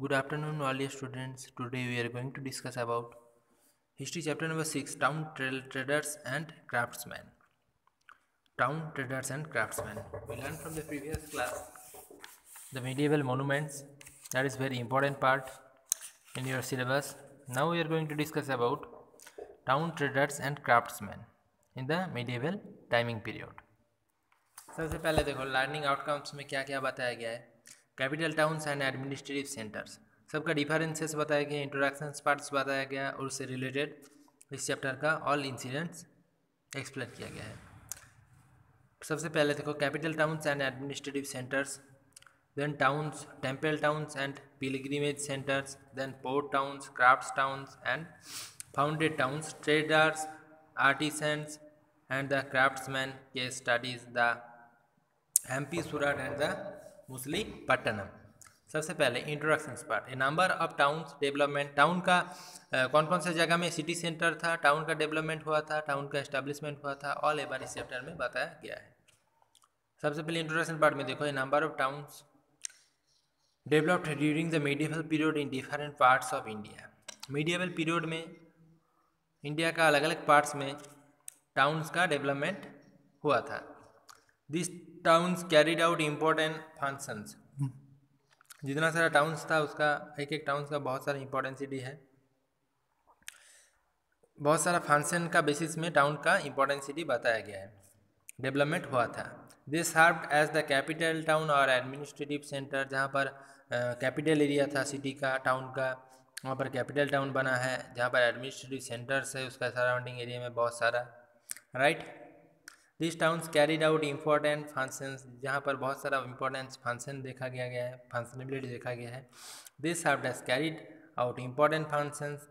Good afternoon, all dear students. Today we are going to discuss about history chapter number 6, town traders and craftsmen. Town traders and craftsmen. We learned from the previous class the medieval monuments. That is very important part in your syllabus. Now we are going to discuss about town traders and craftsmen in the medieval timing period. सबसे पहले देखो learning outcomes में क्या क्या बताया गया है। Capital towns and administrative centres सबका डिफरेंसेस बताया गया, इंट्रोडक्शन पार्ट्स बताया गया और उससे रिलेटेड इस चैप्टर का ऑल इंसिडेंट्स एक्सप्लेन किया गया है। सबसे पहले देखो capital towns and administrative centres, then towns, temple towns and pilgrimage centres, then port towns, crafts towns and founded towns, traders, artisans and the craftsman के studies the Hampi, Surat and the Masulipatnam. सबसे पहले introduction part, a number of towns development, town का कौन कौन से जगह में city centre था, टाउन का डेवलपमेंट हुआ था, टाउन का एस्टेब्लिशमेंट हुआ था, ऑल एक बार इस चैप्टर में बताया गया है। सबसे पहले इंट्रोडक्शन पार्ट में देखो, a number of towns developed during the medieval period in different parts of India. Medieval period में इंडिया का अलग अलग पार्ट्स में टाउन्स का डेवलपमेंट हुआ था। This towns carried out important functions, जितना सारा टाउन्स था उसका एक एक टाउन्स का बहुत सारा इम्पोर्टेंसिटी है, बहुत सारा फंक्शन का बेसिस में टाउन का इम्पोर्टेंसिटी बताया गया है, डेवलपमेंट हुआ था। This served as the capital town और एडमिनिस्ट्रेटिव सेंटर, जहाँ पर कैपिटल एरिया था सिटी का, टाउन का, वहाँ पर कैपिटल टाउन बना है, जहाँ पर एडमिनिस्ट्रेटिव सेंटर्स है उसका सराउंडिंग एरिया में बहुत सारा, right. This towns carried out important functions, जहाँ पर बहुत सारा इंपॉर्टेंट फंक्शन देखा गया है, फंक्शनबिलिटी देखा गया है। This served as carried out important functions,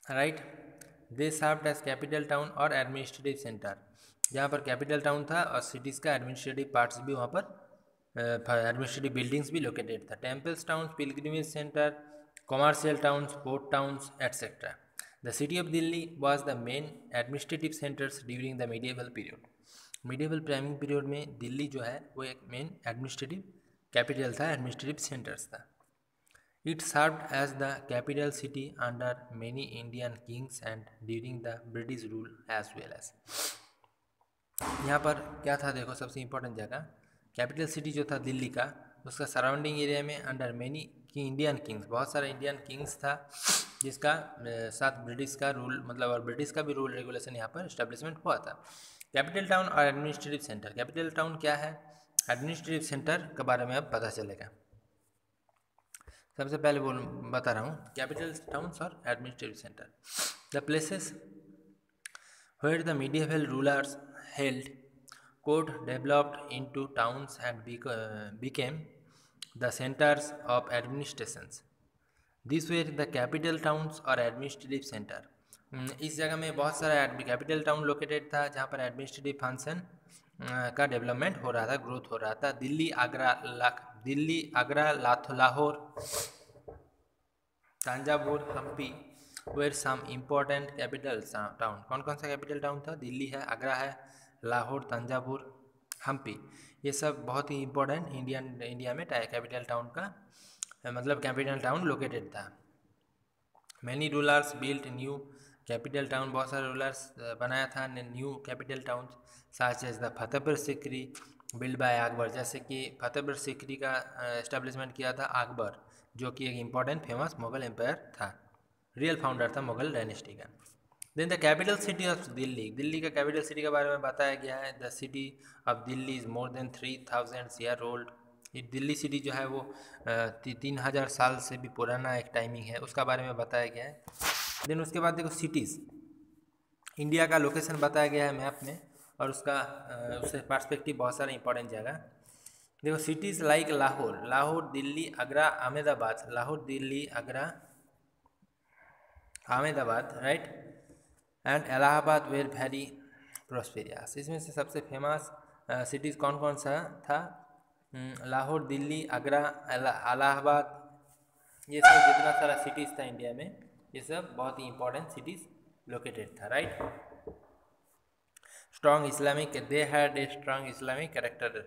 right. They served as capital town और एडमिनिस्ट्रेटिव सेंटर, जहाँ पर कैपिटल टाउन था और सिटीज़ का एडमिनिस्ट्रेटिव पार्ट्स भी वहाँ पर, एडमिनिस्ट्रेटिव बिल्डिंग्स भी लोकेटेड था। Temples towns, pilgrimage centre, commercial towns, port towns etcetera. The city of Delhi was the main administrative centres during the medieval period. Medieval timing period में दिल्ली जो है वो एक मेन एडमिनिस्ट्रेटिव कैपिटल था, एडमिनिस्ट्रेटिव सेंटर्स था। It served as the capital city under many Indian kings and during the British rule as well as। यहाँ पर क्या था देखो, सबसे इम्पोर्टेंट जगह कैपिटल सिटी जो था दिल्ली का, उसका सराउंडिंग एरिया में अंडर मेनी की इंडियन किंग्स, बहुत सारे इंडियन किंग्स था, जिसका साथ ब्रिटिश का रूल मतलब और ब्रिटिश का भी रूल रेगुलेशन यहाँ पर इस्टेब्लिशमेंट हुआ था। कैपिटल टाउन और एडमिनिस्ट्रेटिव सेंटर, कैपिटल टाउन क्या है, एडमिनिस्ट्रेटिव सेंटर के बारे में अब पता चलेगा। सबसे पहले बता रहा हूँ कैपिटल टाउन्स और administrative centre, the places where the medieval rulers held court developed into towns and became the centres of administrations. This were the capital towns और एडमिनिस्ट्रेटिव सेंटर। इस जगह में बहुत सारा कैपिटल टाउन लोकेटेड था, जहाँ पर एडमिनिस्ट्रेटिव फंक्शन का डेवलपमेंट हो रहा था, ग्रोथ हो रहा था। Delhi, Agra, Lahore, Thanjavur, Hampi were some important capital town. कौन कौन सा कैपिटल टाउन था, दिल्ली है, आगरा है, लाहौर, तंजावुर, हम्पी, ये सब बहुत ही इम्पोर्टेंट इंडिया में कैपिटल टाउन का मतलब कैपिटल टाउन लोकेटेड था। Many rulers built new capital town, बहुत सारे रूलर्स बनाया था new capital town, such as the Fatehpur Sikri build by Akbar, जैसे कि फतेहपुर सीकरी का एस्टेब्लिशमेंट किया था अकबर, जो कि एक इम्पॉर्टेंट फेमस मुगल एम्पायर था, रियल फाउंडर था मुगल डायनेस्टी का। Then the capital city of Delhi, Delhi का कैपिटल सिटी के बारे में बताया गया है। The city of Delhi is more than 3000 year old. Delhi city जो है वो 3000 साल से भी पुराना एक टाइमिंग है, उसका बारे में बताया गया है। देन उसके बाद देखो सिटीज़, इंडिया का लोकेशन बताया गया है मैप में, और उसका उससे पर्सपेक्टिव बहुत सारे इंपॉर्टेंट जगह देखो। Cities like Lahore, Delhi, Agra, Ahmedabad, Lahore, Delhi, Agra, Ahmedabad, right, and Allahabad were very prosperous. इसमें से सबसे फेमस सिटीज़ कौन कौन सा था, लाहौर, दिल्ली, आगरा, इलाहाबाद, ये सब जितना सारा सिटीज़ था इंडिया में, ये सब बहुत ही इंपॉर्टेंट सिटीज़ लोकेटेड था, right. Strong Islamic, they had a strong Islamic character,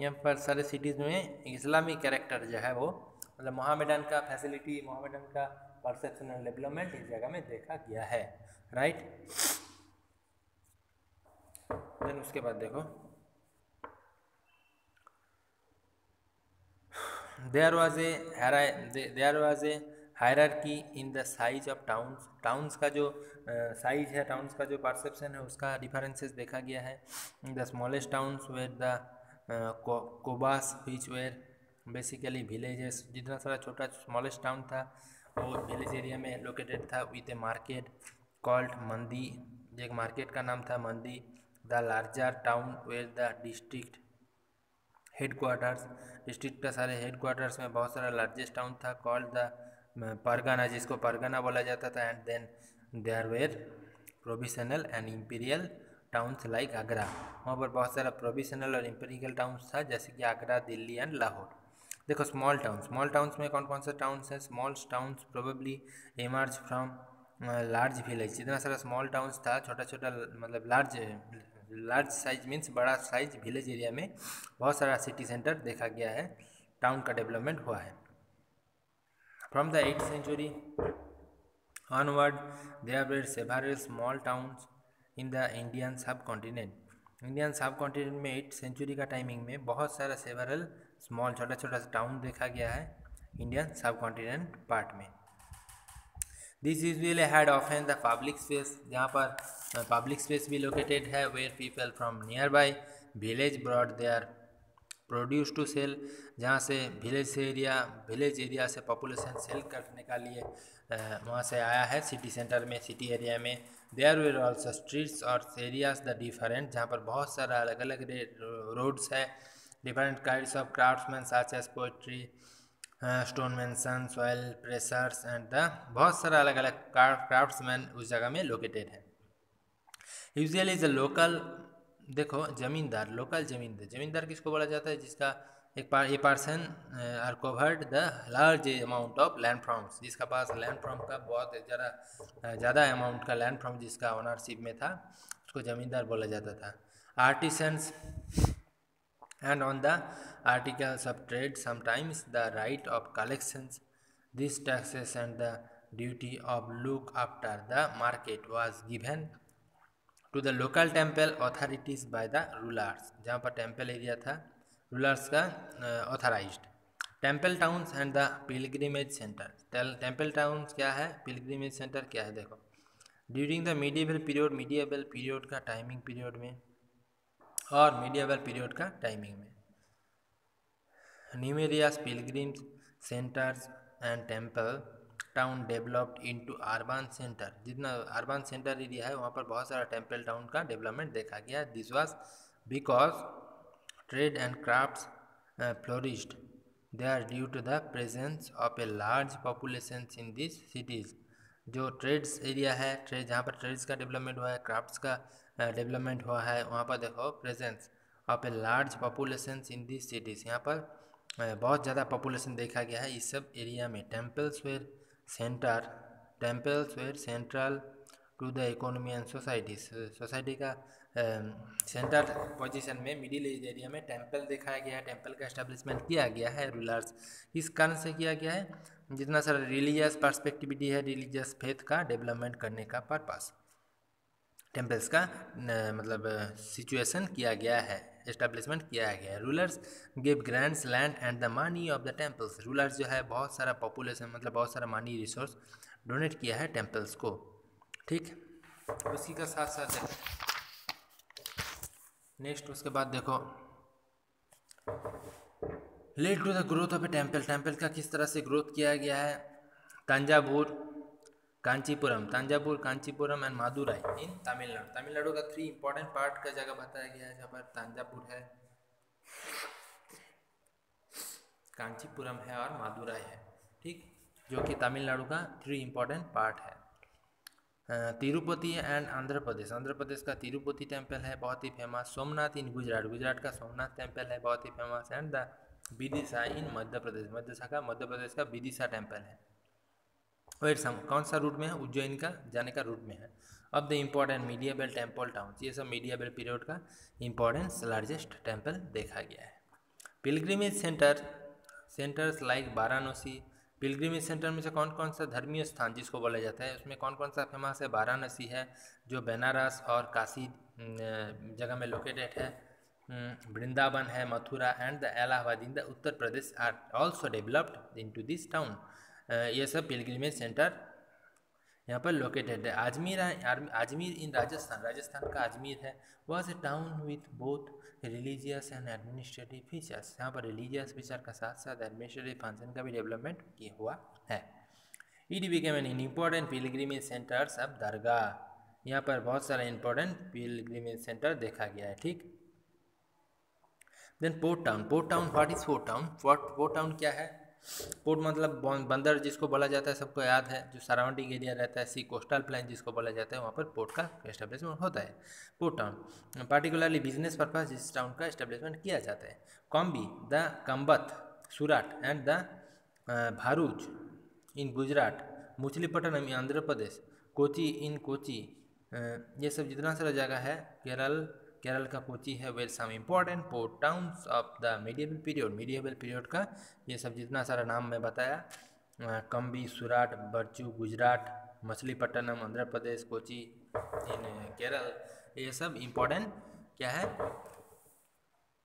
यहाँ पर सारे सिटीज़ में इस्लामी कैरेक्टर जो है वो मतलब मोहम्मदन का फैसिलिटी, मोहम्मदन का परसेप्शन एंड डेवलपमेंट इस जगह में देखा गया है, राइट। देन उसके बाद देखो there was a hierarchy in the size of towns. Towns का जो साइज है, टाउन्स का जो परसेप्शन है उसका डिफरेंसेस देखा गया है. The smallest towns were the कोबास विच वेर बेसिकली विलेजेस. जितना सारा छोटा स्मॉलेस्ट टाउन था वो विलेज एरिया में लोकेटेड था with a market called mandi. एक मार्केट का नाम था mandi. The larger town were the district headquarters. District का सारे हेड क्वार्टर्स में बहुत सारा लार्जेस्ट टाउन था कॉल्ड द परगना, जिसको परगना बोला जाता था. And then there were provisional and imperial towns like Agra. वहाँ पर बहुत सारा प्रोविशनल और इम्पीरियल टाउन्स था जैसे कि आगरा, दिल्ली एंड लाहौर. देखो स्मॉल टाउन्स में कौन कौन से टाउन्स हैं. Small towns probably emerge from large village. जितना सारा स्मॉल टाउन्स था, छोटा छोटा मतलब लार्ज साइज मीन्स बड़ा साइज विलेज एरिया में बहुत सारा सिटी सेंटर देखा गया है, टाउन का डेवलपमेंट हुआ है. From the 8th century onward there were several small towns in the Indian subcontinent. Indian सब कॉन्टिनेंट में 8th century का टाइमिंग में बहुत सारा सेवरल स्मॉल छोटा छोटा टाउन देखा गया है इंडियन सब कॉन्टिनेंट पार्ट में. This usually had often the public space. जहाँ पर पब्लिक स्पेस भी लोकेटेड है where people from nearby village brought their produce to sell. जहाँ से विलेज एरिया से पॉपुलेशन सेल करने का लिए वहाँ से आया है सिटी सेंटर में, सिटी एरिया में. देयर वेर ऑल्सो स्ट्रीट्स और एरियाज द डिफरेंट, जहाँ पर बहुत सारा अलग अलग रोड्स है. Different kinds of craftsmen such as poetry, stone mason, soil pressers and the बहुत सारा अलग अलग क्राफ्ट्समैन उस जगह में लोकेटेड है. Usually is a local. देखो जमींदार, लोकल जमींदार किसको बोला जाता है, जिसका a person are covered the large amount of land farms. जिसका पास लैंड फ्रॉम का बहुत ज़्यादा अमाउंट का लैंड फ्रॉम जिसका ओनरशिप में था उसको जमींदार बोला जाता था. Artisans and on the articles of trade sometimes the right of collections, these taxes and the duty of look after the market was given to the local temple authorities by the rulers. जहाँ पर temple area था rulers का authorised. Temple towns and the pilgrimage centre. Temple towns क्या है, pilgrimage centre क्या है. देखो during the मीडिएबल period का टाइमिंग पीरियड में और मीडिएबल पीरियड का टाइमिंग में numerous pilgrims centres and temple town developed into urban centre. जितना अर्बन सेंटर एरिया है वहाँ पर बहुत सारा टेम्पल टाउन का डेवलपमेंट देखा गया. This was because trade and crafts flourished there due to the presence of a large population in this cities. जो ट्रेड्स एरिया है, ट्रेड जहाँ पर ट्रेड्स का डेवलपमेंट हुआ है, क्राफ्ट्स का डेवलपमेंट हुआ है, वहाँ पर देखो presence of a large population in this cities. यहाँ पर बहुत ज़्यादा पॉपुलेशन देखा गया है इस सब एरिया में. Temples were central to the economy and society. Society का सेंटर पोजीशन में मिडिल एरिया में टेम्पल दिखाया गया है. टेम्पल का एस्टेब्लिशमेंट किया गया है रूलर्स. इस कारण से किया गया है जितना सारा रिलीजियस पर्सपेक्टिविटी है, रिलीजियस फेथ का डेवलपमेंट करने का पर्पस टेम्पल्स का मतलब सिचुएशन किया गया है, एस्टेब्लिशमेंट किया गया है. Rulers give grants land and the money of the temples. Rulers जो है बहुत सारा पॉपुलेशन मतलब बहुत सारा मनी रिसोर्स डोनेट किया है टेम्पल्स को. ठीक, उसी का साथ साथ देखो नेक्स्ट उसके बाद देखो led to the growth of a temple. Temple का किस तरह से ग्रोथ किया गया है. Thanjavur, Kanchipuram and Madurai in Tamil Nadu. तमिलनाडु का 3 इंपॉर्टेंट पार्ट का जगह बताया गया है जहाँ पर तंजावुर है, कांचीपुरम है और मादुराई है. ठीक, जो कि तमिलनाडु का 3 इंपॉर्टेंट पार्ट है. तिरुपति एंड आंध्र प्रदेश का तिरुपति टेम्पल है बहुत ही फेमस. सोमनाथ इन गुजरात का सोमनाथ टेम्पल है बहुत ही फेमस. एंड द विदिशा इन मध्य प्रदेश का विदिशा टेम्पल है. वेट सम कौन सा रूट में है, उज्जैन का जाने का रूट में है. अब द इम्पोर्टेंट मीडिएबल टेम्पल टाउन. ये सब मीडिएबल पीरियड का इम्पोर्टेंस लार्जेस्ट टेम्पल देखा गया है. Pilgrimage centres like Varanasi. Pilgrimage centre में से कौन कौन सा धर्मीय स्थान जिसको बोला जाता है, उसमें कौन कौन सा फेमस है? वाराणसी है जो बनारस और काशी जगह में लोकेटेड है, वृंदावन है, Mathura and the Allahabad in the Uttar Pradesh are also developed into this town. ये सब पिलग्रिमेज सेंटर यहाँ पर लोकेटेड है। अजमेर इन राजस्थान का अजमेर है, was a town with both religious and administrative features. यहाँ पर रिलीजियस फीचर का साथ साथ एडमिनिस्ट्रेटिव फंक्शन का भी डेवलपमेंट किया हुआ है। It became an important pilgrimage centres अब दरगाह। यहाँ पर बहुत सारा इंपॉर्टेंट पिलग्रिमेज सेंटर देखा गया है। ठीक, then port town. What is port town? Port town क्या है? पोर्ट मतलब बंदर जिसको बोला जाता है, सबको याद है, जो सराउंडिंग एरिया रहता है, सी कोस्टल प्लेन जिसको बोला जाता है, वहाँ पर पोर्ट का एस्टेब्लिशमेंट होता है। Port town particularly business purpose जिस टाउन का एस्टेब्लिशमेंट किया जाता है। Cambay, the Khambat, Surat and the Bharuch in Gujarat, Machilipatnam in Andhra Pradesh, Kochi in Kochi, ये सब जितना सारा जगह है, केरल का कोची है, well some important port towns of the medieval period का ये सब जितना सारा नाम मैं बताया, कंबी, सूरत, बर्चू गुजरात, मछलीपट्टनम आंध्र प्रदेश, कोची इन केरल, ये सब इम्पॉर्टेंट क्या है?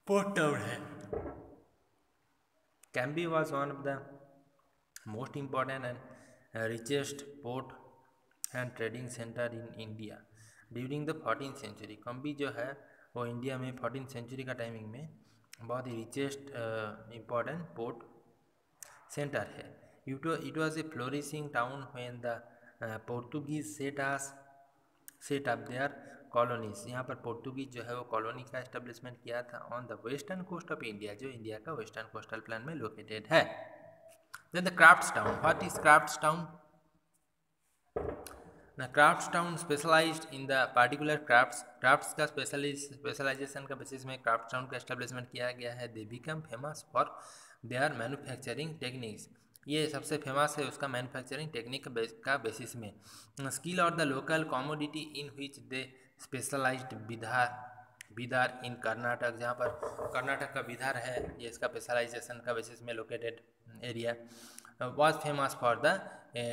पोर्ट टाउन है। Cambay was one of the most important and richest port and trading center in India during the 14th century. Cambay जो है वो इंडिया में 14th सेंचुरी का टाइमिंग में बहुत ही रिचेस्ट इम्पॉर्टेंट पोर्ट सेंटर है। It was a flourishing town when the Portuguese set up their colonies. यहाँ पर पोर्तुगीज जो है वो कॉलोनी का एस्टेब्लिशमेंट किया था on the western coast of India, जो इंडिया का वेस्टर्न कोस्टल प्लेन में लोकेटेड है। Then the crafts town. What is crafts town? Crafts town specialised in the particular crafts का स्पेशलाइजेशन का बेसिस में क्राफ्ट टाउन का एस्टेब्लिशमेंट किया गया है। They become famous for their manufacturing techniques. ये सबसे फेमस है उसका मैन्युफैक्चरिंग टेक्निक का बेसिस में। स्किल और the local commodity in which they specialised Bidar इन कर्नाटक, जहाँ पर कर्नाटक का बिदार है, ये इसका स्पेशलाइजेशन का बेसिस में located area. was famous for the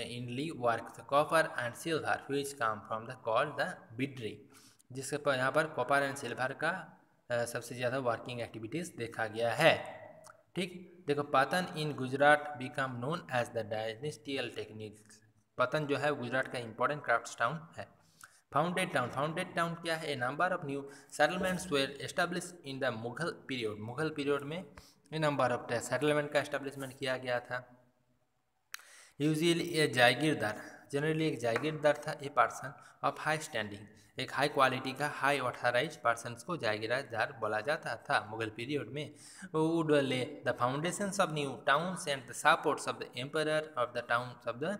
inlay work, the copper and silver which come from the called the bidri, जिसके पर यहाँ पर कॉपर एंड सिल्वर का सबसे ज़्यादा वर्किंग एक्टिविटीज़ देखा गया है। ठीक, देखो Patan in Gujarat become known as the dynastic techniques. Patan जो है गुजरात का इंपॉर्टेंट क्राफ्ट टाउन है। फाउंडेड टाउन क्या है? A number of new settlements were established in the Mughal period में ए नंबर ऑफ सेटलमेंट का एस्टेब्लिशमेंट किया गया था। यूजुअली ए जागीरदार, जनरली एक जागीरदार था, a person of high standing, एक हाई क्वालिटी का हाई ऑथराइज पर्सन को जागीरदार बोला जाता था मुगल पीरियड में। वुड ले the foundations of new towns and the supports of the emperor of the towns of the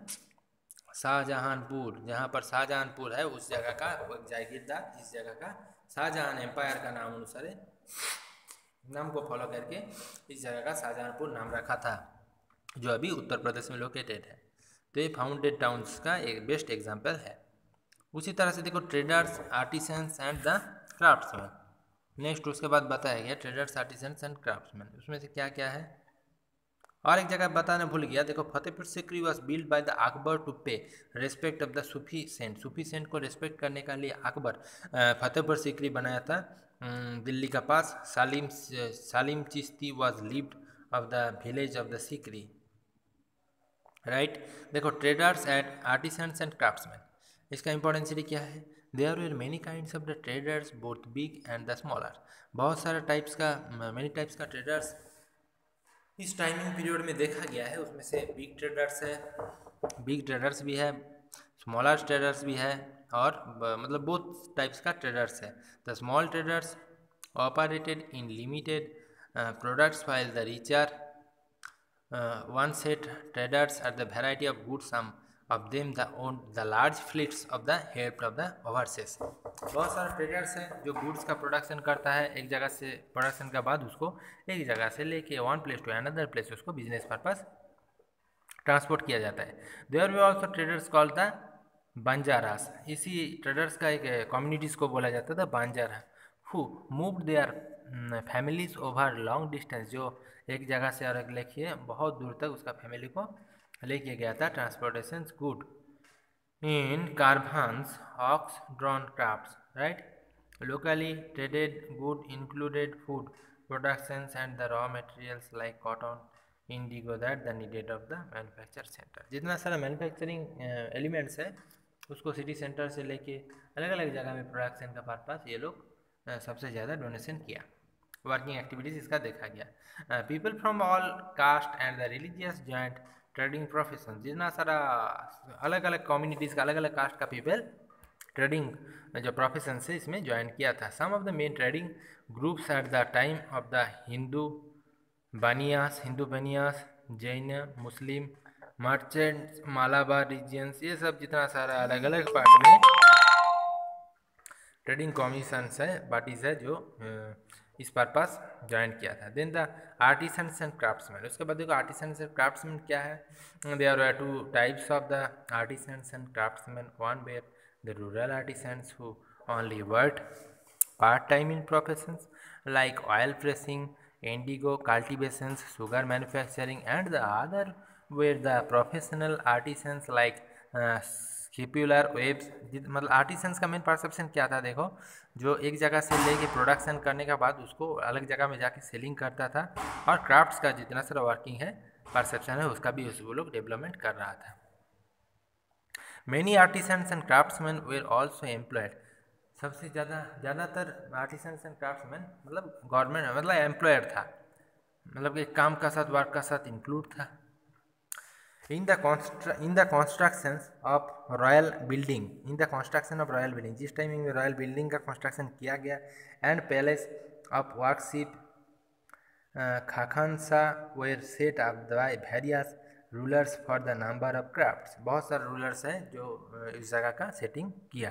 Shahjahanpur, जहाँ पर शाहजहानपुर है उस जगह का जागीरदार, इस जगह का शाहजहान एम्पायर का नाम अनुसार नाम को फॉलो करके इस जगह का शाहजहानपुर नाम रखा था, जो अभी उत्तर प्रदेश में लोकेटेड है। तो ये फाउंडेड टाउन्स का एक बेस्ट एग्जांपल है। उसी तरह से देखो traders, artisans and the craftsman. Next उसके बाद बताया गया ट्रेडर्स, आर्टिसंस एंड क्राफ्ट्समैन, उसमें से क्या क्या है। और एक जगह बताना भूल गया, देखो Fatehpur Sikri was build by the Akbar to pay respect of the Sufi saint को रेस्पेक्ट करने के लिए अकबर फतेहपुर सिकरी बनाया था दिल्ली का पास। Salim Chishti was lived of the village of the Sikri, right. देखो traders and artisans and craftsman, इसका इंपॉर्टेंस क्या है? There were many kinds of the traders both big and the smaller. बहुत सारे टाइप्स का, मेनी टाइप्स का ट्रेडर्स इस टाइमिंग पीरियड में देखा गया है। उसमें से बिग ट्रेडर्स भी है, स्मॉलर ट्रेडर्स भी है, और मतलब बोथ टाइप्स का ट्रेडर्स है। The small traders operated in limited products while the richer one set traders are the variety of goods, some of them own the large fleets of the help of the overseas। बहुत सारे traders हैं जो goods का production करता है, एक जगह से प्रोडक्शन के बाद उसको एक जगह से लेके one place to another place उसको बिजनेस पर्पस ट्रांसपोर्ट किया जाता है। There were also traders called the Banjaras, इसी ट्रेडर्स का एक कम्युनिटीज़ को बोला जाता था Banjara, who moved their families over long distance, जो एक जगह से और एक लिखिए बहुत दूर तक उसका फैमिली को लेके गया था। Transportation good in caravans ox drawn crafts, right. Locally traded good included food productions and the raw materials like cotton, indigo that the needed of the manufacture center। जितना सारा मैन्युफैक्चरिंग एलिमेंट्स है उसको city centre से लेके अलग अलग जगह में प्रोडक्शन का पर्पस ये लोग सबसे ज़्यादा डोनेशन किया। वर्किंग एक्टिविटीज़ इसका देखा गया। People from all cast and the religious joint trading profession, जितना सारा अलग अलग कम्युनिटीज़ का अलग अलग कास्ट का पीपल ट्रेडिंग जो प्रोफेशन से इसमें ज्वाइन किया था। Some of the main trading groups at the time of the Hindu Banias, Jain, Muslim merchants, Malabar regions, ये सब जितना सारा अलग अलग पार्ट में ट्रेडिंग कमीशंस है, पार्टीज है जो इस पर्पस ज्वाइन किया था। Then the artisans and craftsmen, उसके बाद देखो आर्टिसंस एंड क्राफ्ट्समैन क्या है। There are two types of the artisans and craftsmen. One where the rural artisans who only worked part-time in professions like oil pressing, indigo cultivations, sugar manufacturing, and the other were the professional artisans like scapular webs। मतलब artisans का main perception क्या था, देखो जो एक जगह से लेके प्रोडक्शन करने के बाद उसको अलग जगह में जाके सेलिंग करता था, और क्राफ्ट्स का जितना सारा वर्किंग है परसेप्शन है उसका भी वो लोग डेवलपमेंट कर रहा था। Many artisans and craftsmen were also employed। सबसे ज़्यादातर आर्टिसंस एंड क्राफ्ट्समैन मतलब गवर्नमेंट मतलब एम्प्लॉयर था, मतलब एक काम का साथ वर्क का साथ इंक्लूड था। In the construction of royal building, जिस टाइम में रॉयल बिल्डिंग का कंस्ट्रक्शन किया गया, and palace of workshop karkhanas were set up by various rulers for the number of crafts. बहुत सारे रूलर्स हैं जो इस जगह का सेटिंग किया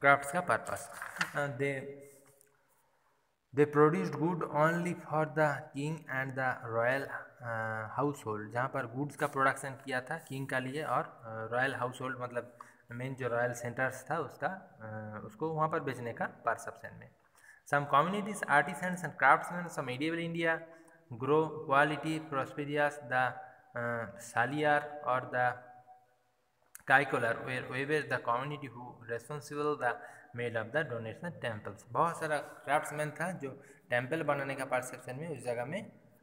क्राफ्ट्स का purpose. They produced good only for the king and the royal house hold, जहाँ पर गुड्स का प्रोडक्शन किया था किंग का लिए और रॉयल हाउस होल्ड मतलब मेन जो रॉयल सेंटर्स था उसका उसको वहाँ पर बेचने का परसेप्शन में। Some communities artisans and craftsman some medieval India grow quality prosperous the Saliar or the Kaikolar where the community who responsible the made of the donation temples। बहुत सारा क्राफ्ट्समैन था जो टेम्पल बनाने का परसेप्शन में उस जगह में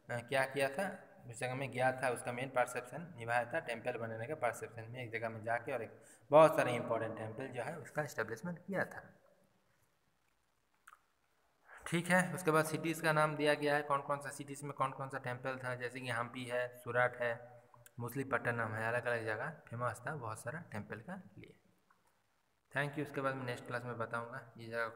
क्या किया था, उस जगह में गया था, उसका मेन परसेप्शन निभाया था टेम्पल बनाने का परसेप्शन में एक जगह में जाके और एक बहुत सारे इंपॉर्टेंट टेम्पल जो है उसका इस्टेब्लिशमेंट किया था। ठीक है, उसके बाद सिटीज़ का नाम दिया गया है, कौन कौन सा सिटीज़ में कौन कौन सा टेम्पल था, जैसे कि हम्पी है, सूरत है, मुसलीपट्टनम है, अलग अलग जगह फेमस था बहुत सारा टेम्पल का लिए। Thank you. उसके बाद मैं नेक्स्ट क्लास में बताऊंगा ये जगह